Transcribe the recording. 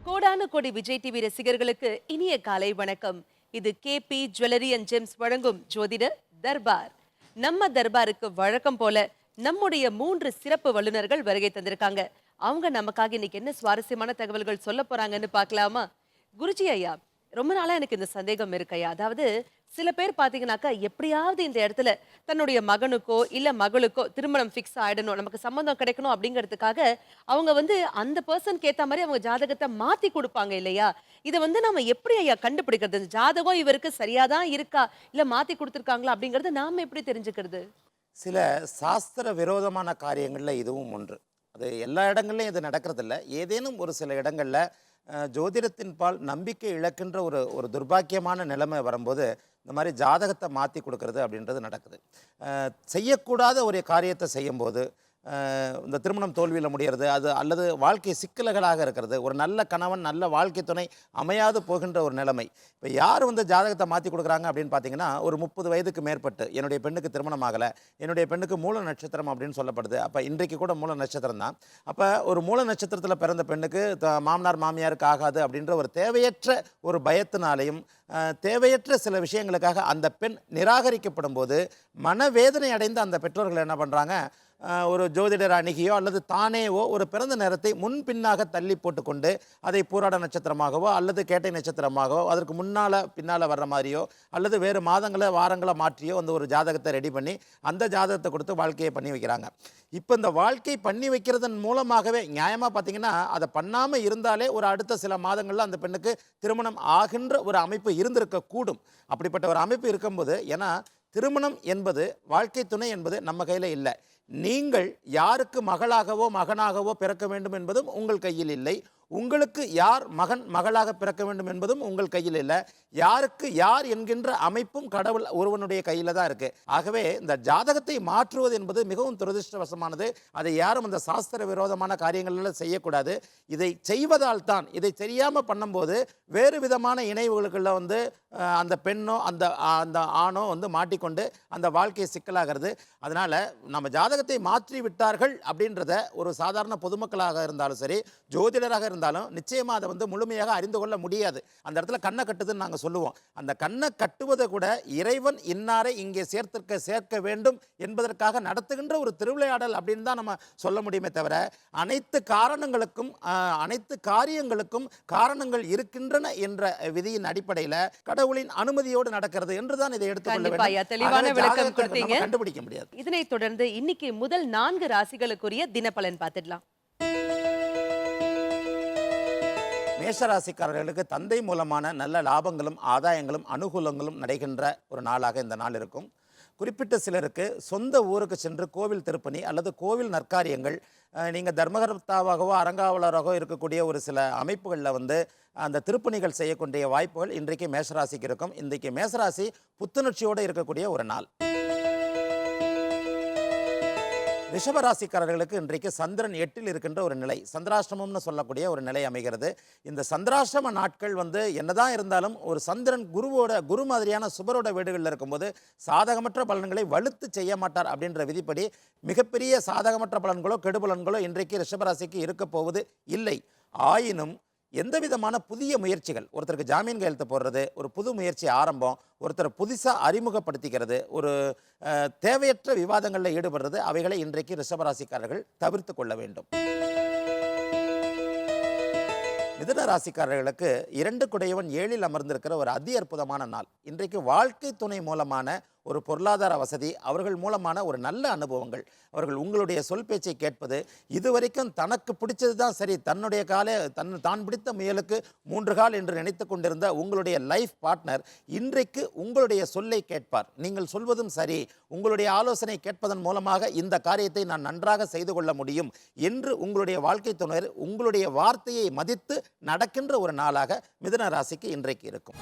கோடானு கோடி விஜய் டிவி ரசிகர்களுக்கு இனிய காலை வணக்கம். இது கேபி ஜுவல்லரி அண்ட் ஜெம்ஸ் வழங்கும் ஜோதிட தர்பார். நம்ம தர்பாருக்கு வழக்கம் போல நம்முடைய 3 சிறப்பு வல்லுநர்கள் வருகை தந்திருக்காங்க. அவங்க நமக்காக இன்னைக்கு என்ன சுவாரஸ்யமான தகவல்கள் சொல்ல போறாங்கன்னு பார்க்கலாமா? குருஜி ஐயா, ரொம்ப நாளா எனக்கு இந்த சந்தேகம் இருக்கு ஐயா. அதாவது சில பேர் பாத்தீங்கன்னாக்கா எப்படியாவது இந்த இடத்துல தன்னுடைய மகனுக்கோ இல்ல மகளுக்கோ திருமணம் ஃபிக்ஸ் ஆயிடணும், நமக்கு சம்மந்தம் கிடைக்கணும் அப்படிங்கிறதுக்காக அவங்க அந்த பர்சனுக்கு ஏத்த மாதிரி அவங்க ஜாதகத்தை மாத்தி கொடுப்பாங்க இல்லையா? இதை நம்ம எப்படி ஐயா கண்டுபிடிக்கிறது? இந்த ஜாதகம் இவருக்கு சரியாதான் இருக்கா இல்ல மாத்தி கொடுத்துருக்காங்களா அப்படிங்கறது நாம எப்படி தெரிஞ்சுக்கிறது? சில சாஸ்திர விரோதமான காரியங்கள்ல இதுவும் ஒன்று. அது எல்லா இடங்கள்லையும் இது நடக்கிறதில்ல. ஏதேனும் ஒரு சில இடங்கள்ல ஜோதிடத்தின் பால் நம்பிக்கை இழக்கின்ற ஒரு ஒரு துர்பாக்கியமான நிலைமை வரும்போது இந்த மாதிரி ஜாதகத்தை மாற்றி கொடுக்கறது அப்படின்றது நடக்குது. செய்யக்கூடாத ஒரு காரியத்தை செய்யும்போது இந்த திருமணம் தோல்வியில் முடிகிறது, அது அல்லது வாழ்க்கை சிக்கல்களாக இருக்கிறது, ஒரு நல்ல கணவன் நல்ல வாழ்க்கை துணை அமையாது போகின்ற ஒரு நிலைமை. இப்போ யார் ஜாதகத்தை மாற்றி கொடுக்குறாங்க அப்படின்னு பார்த்தீங்கன்னா, ஒரு 30 வயதுக்கு மேற்பட்டு என்னுடைய பெண்ணுக்கு திருமணம் ஆகலை, என்னுடைய பெண்ணுக்கு மூல நட்சத்திரம் அப்படின்னு சொல்லப்படுது. அப்போ இன்றைக்கு கூட மூல நட்சத்திரம் தான். அப்போ ஒரு மூல நட்சத்திரத்தில் பிறந்த பெண்ணுக்கு மாமனார் மாமியாருக்கு ஆகாது அப்படின்ற ஒரு தேவையற்ற ஒரு பயத்தினாலையும் தேவையற்ற சில விஷயங்களுக்காக அந்த பெண் நிராகரிக்கப்படும் போது மனவேதனை அடைந்த அந்த பெற்றோர்கள் என்ன பண்ணுறாங்க, ஒரு ஜோதிடர் அணுகியோ அல்லது தானேவோ ஒரு பிறந்த நேரத்தை முன்பின்னாக தள்ளி போட்டுக்கொண்டு அதை பூராட நட்சத்திரமாகவோ அல்லது கேட்டை நட்சத்திரமாகவோ அதற்கு பின்னால் வர்ற மாதிரியோ அல்லது வேறு மாதங்களை வாரங்களை மாற்றியோ ஒரு ஜாதகத்தை ரெடி பண்ணி அந்த ஜாதகத்தை கொடுத்து வாழ்க்கையை பண்ணி வைக்கிறாங்க. இப்போ இந்த வாழ்க்கை பண்ணி வைக்கிறதன் மூலமாகவே நியாயமாக பார்த்தீங்கன்னா அதை பண்ணாமல் இருந்தாலே ஒரு அடுத்த சில மாதங்களில் அந்த பெண்ணுக்கு திருமணம் ஆகின்ற ஒரு அமைப்பு இருந்திருக்கக்கூடும். அப்படிப்பட்ட ஒரு அமைப்பு இருக்கும்போது, ஏன்னா திருமணம் என்பது வாழ்க்கை துணை என்பது நம்ம கையில் இல்லை. நீங்கள் யாருக்கு மகளாகவோ மகனாகவோ பிறக்க வேண்டும் என்பதும் உங்கள் கையில் இல்லை. உங்களுக்கு யார் மகன் மகளாக பிறக்க வேண்டும் என்பதும் உங்கள் கையில் இல்லை. யாருக்கு யார் என்கின்ற அமைப்பும் கடவுள் ஒருவனுடைய கையில் தான் இருக்கு. ஆகவே இந்த ஜாதகத்தை மாற்றுவது என்பது மிகவும் துரதிருஷ்டவசமானது. அதை யாரும் அந்த சாஸ்திர விரோதமான காரியங்களில் செய்யக்கூடாது. இதை செய்வதால் தான், இதை தெரியாமல் பண்ணும்போது வேறு விதமான இணைவுகளுக்குள்ள அந்த பெண்ணோ அந்த ஆணோ மாட்டிக்கொண்டு அந்த வாழ்க்கை சிக்கலாகிறது. அதனால நம்ம ஜாதகத்தை மாற்றி விட்டார்கள் அப்படின்றத ஒரு சாதாரண பொதுமக்களாக இருந்தாலும் சரி, ஜோதிடராக இருந்தாலும் நிச்சயமா அதை முழுமையாக அறிந்து கொள்ள முடியாது. அந்த இடத்துல கண்ணை கட்டுதுன்னு நாங்கள் சொல்லுவோம். அந்த கண்ணை கட்டுவதை கூட இறைவன் இன்னாரை இங்கே சேர்க்க வேண்டும் என்பதற்காக நடத்துகின்ற ஒரு திருவிளையாடல் அப்படின்னு தான் நம்ம சொல்ல முடியுமே தவிர, அனைத்து காரணங்களுக்கும் அனைத்து காரியங்களுக்கும் காரணங்கள் இருக்கின்றன என்ற விதியின் அடிப்படையில் கடவுளின் அனுமதியோடு நடக்கிறது என்றுதான் இதை எடுத்துக்கொள்ள கண்டுபிடிக்க முடியாது. இதனைத் தொடர்ந்து இன்னைக்கு முதல் 4 ராசிகளுக்குரிய தினப்பலன் பார்த்துடலாம். மேஷராசிக்காரர்களுக்கு தந்தை மூலமான நல்ல லாபங்களும் ஆதாயங்களும் அனுகூலங்களும் நடைகின்ற ஒரு நாளாக இந்த நாள் இருக்கும். குறிப்பிட்ட சிலருக்கு சொந்த ஊருக்கு சென்று கோவில் திருப்பணி அல்லது கோவில் நற்காரியங்கள், நீங்கள் தர்மகர்த்தாவாகவோ அரங்காவலராகவோ இருக்கக்கூடிய ஒரு சில அமைப்புகளில் அந்த திருப்பணிகள் செய்யக்கூடிய வாய்ப்புகள் இன்றைக்கு மேஷராசிக்கு இருக்கும். இன்றைக்கு மேஷராசி புத்துணர்ச்சியோடு இருக்கக்கூடிய ஒரு நாள். ரிஷபராசிக்காரர்களுக்கு இன்றைக்கு சந்திரன் 8ல் இருக்கின்ற ஒரு நிலை, சந்திராஷ்டமம்னு சொல்லக்கூடிய ஒரு நிலை அமைகிறது. இந்த சந்திராஷ்டம நாட்கள் என்னதான் இருந்தாலும் ஒரு சந்திரன் குரு மாதிரியான சுபரோட வீடுகளில் இருக்கும்போது சாதகமற்ற பலன்களை வலுத்து செய்ய மாட்டார் அப்படின்ற விதிப்படி மிகப்பெரிய சாதகமற்ற பலன்களோ கெடுபலன்களோ இன்றைக்கு ரிஷபராசிக்கு இருக்க போவது இல்லை. ஆயினும் எந்த விதமான புதிய முயற்சிகள், ஒருத்தருக்கு ஜாமீன் கையெழுத்து போடுறது, ஒரு புது முயற்சி ஆரம்பம், ஒருத்தரை புதுசாக அறிமுகப்படுத்திக்கிறது, ஒரு தேவையற்ற விவாதங்களில் ஈடுபடுறது, அவைகளை இன்றைக்கு ரிஷபராசிக்காரர்கள் தவிர்த்து கொள்ள வேண்டும். மிதுன ராசிக்காரர்களுக்கு 2 குடையவன் 7ல் அமர்ந்திருக்கிற ஒரு அதி அற்புதமான நாள். இன்றைக்கு வாழ்க்கை துணை மூலமான ஒரு பொருளாதார வசதி, அவர்கள் மூலமான ஒரு நல்ல அனுபவங்கள், அவர்கள் உங்களுடைய சொல் பேச்சை கேட்பது, இதுவரைக்கும் தனக்கு பிடிச்சது தான் சரி, தன்னுடைய தான் பிடித்த முயலுக்கு 3 கால் என்று நினைத்து கொண்டிருந்த உங்களுடைய லைஃப் பார்ட்னர் இன்றைக்கு உங்களுடைய சொல்லை கேட்பார். நீங்கள் சொல்வதும் சரி, உங்களுடைய ஆலோசனை கேட்பதன் மூலமாக இந்த காரியத்தை நான் நன்றாக செய்து கொள்ள முடியும் என்று உங்களுடைய வாழ்க்கை துணைவர் உங்களுடைய வார்த்தையை மதித்து நடக்கின்ற ஒரு நாளாக மிதுன ராசிக்கு இன்றைக்கு இருக்கும்.